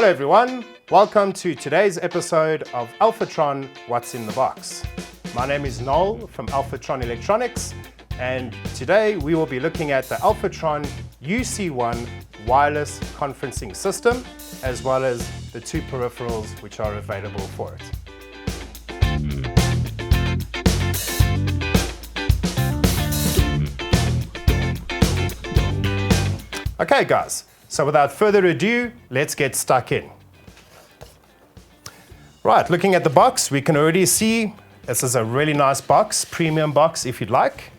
Hello everyone, welcome to today's episode of Alfatron What's in the Box. My name is Noel from Alfatron Electronics, and today we will be looking at the Alfatron UC1 wireless conferencing system, as well as the two peripherals which are available for it. Okay guys, so without further ado, let's get stuck in. Right, looking at the box, we can already see this is a really nice box, premium box if you'd like.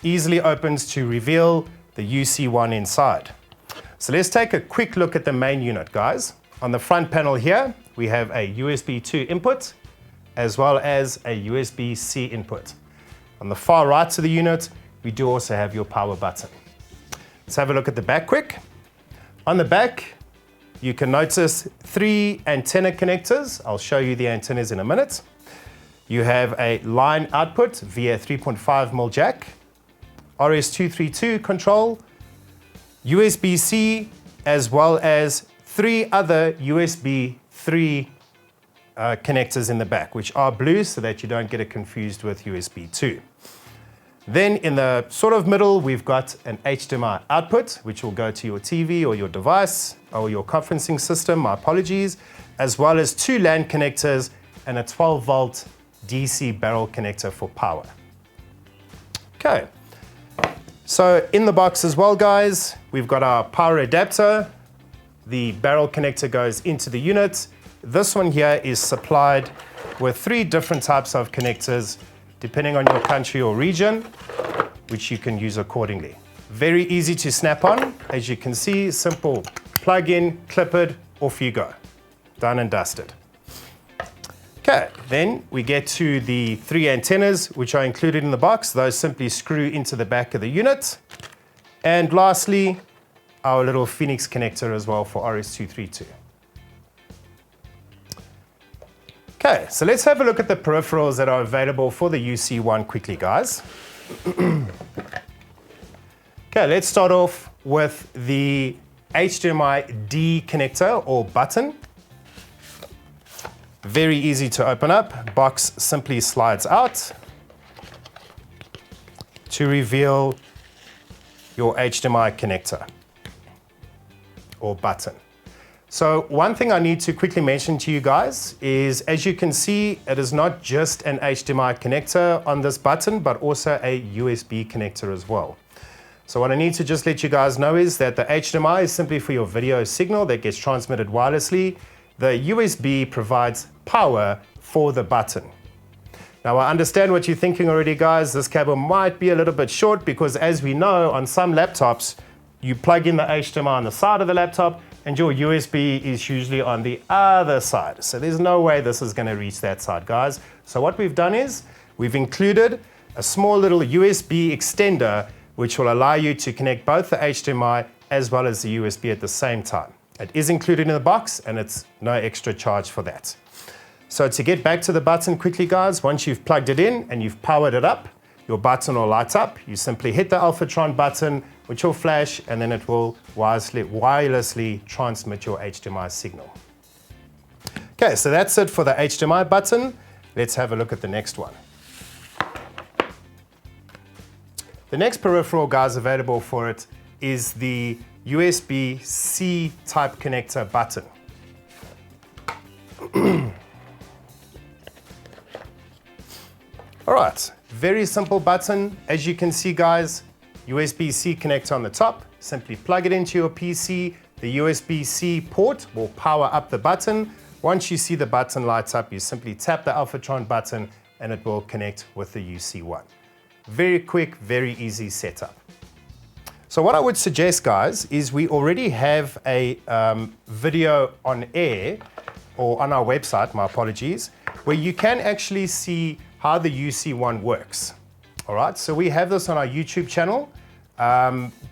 Easily opens to reveal the UC1 inside. So let's take a quick look at the main unit, guys. On the front panel here, we have a USB 2 input, as well as a USB-C input. On the far right of the unit, we do also have your power button. Let's have a look at the back quick. On the back, you can notice 3 antenna connectors. I'll show you the antennas in a minute. You have a line output via 3.5mm jack, RS-232 control, USB-C, as well as 3 other USB 3 connectors in the back, which are blue so that you don't get it confused with USB 2. Then in the sort of middle, we've got an HDMI output, which will go to your TV or your device or your conferencing system, my apologies, as well as 2 LAN connectors and a 12-volt DC barrel connector for power. Okay, so in the box as well, guys, we've got our power adapter. The barrel connector goes into the unit. This one here is supplied with 3 different types of connectors, depending on your country or region, which you can use accordingly. Very easy to snap on. As you can see, simple plug in, clip it, off you go. Done and dusted. Okay, then we get to the 3 antennas, which are included in the box. Those simply screw into the back of the unit. And lastly, our little Phoenix connector as well for RS-232. Okay, so let's have a look at the peripherals that are available for the UC1 quickly, guys. Okay, let's start off with the HDMI-D connector or button. Very easy to open up. Box simply slides out to reveal your HDMI connector or button. So one thing I need to quickly mention to you guys is, as you can see, it is not just an HDMI connector on this button, but also a USB connector as well. So what I need to just let you guys know is that the HDMI is simply for your video signal that gets transmitted wirelessly. The USB provides power for the button. Now I understand what you're thinking already, guys. This cable might be a little bit short because, as we know, on some laptops, you plug in the HDMI on the side of the laptop and your USB is usually on the other side. So there's no way this is going to reach that side, guys. So what we've done is we've included a small little USB extender which will allow you to connect both the HDMI as well as the USB at the same time. It is included in the box and it's no extra charge for that. So to get back to the button quickly, guys, once you've plugged it in and you've powered it up, your button will light up. You simply hit the Alfatron button, which will flash, and then it will wirelessly transmit your HDMI signal. Okay, so that's it for the HDMI button. Let's have a look at the next one. The next peripheral, guys, available for it is the USB-C type connector button. All right, very simple button. As you can see, guys, USB-C connector on the top. Simply plug it into your PC. The USB-C port will power up the button. Once you see the button lights up, you simply tap the Alfatron button and it will connect with the UC1. Very quick, very easy setup. So what I would suggest, guys, is we already have a video on air, or on our website, my apologies, where you can actually see how the UC1 works. All right, so we have this on our YouTube channel.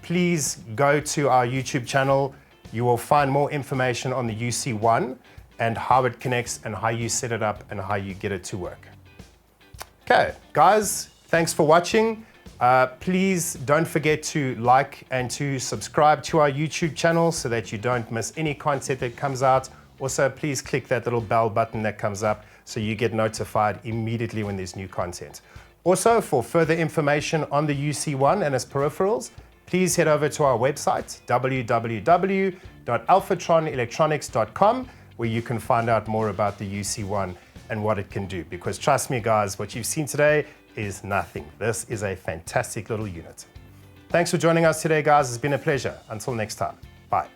Please go to our YouTube channel. You will find more information on the UC1 and how it connects and how you set it up and how you get it to work. Okay, guys, thanks for watching. Please don't forget to like and to subscribe to our YouTube channel so that you don't miss any content that comes out. Also, please click that little bell button that comes up so you get notified immediately when there's new content. Also, for further information on the UC1 and its peripherals, please head over to our website, www.alfatronelectronics.com, where you can find out more about the UC1 and what it can do. Because trust me, guys, what you've seen today is nothing. This is a fantastic little unit. Thanks for joining us today, guys. It's been a pleasure. Until next time, bye.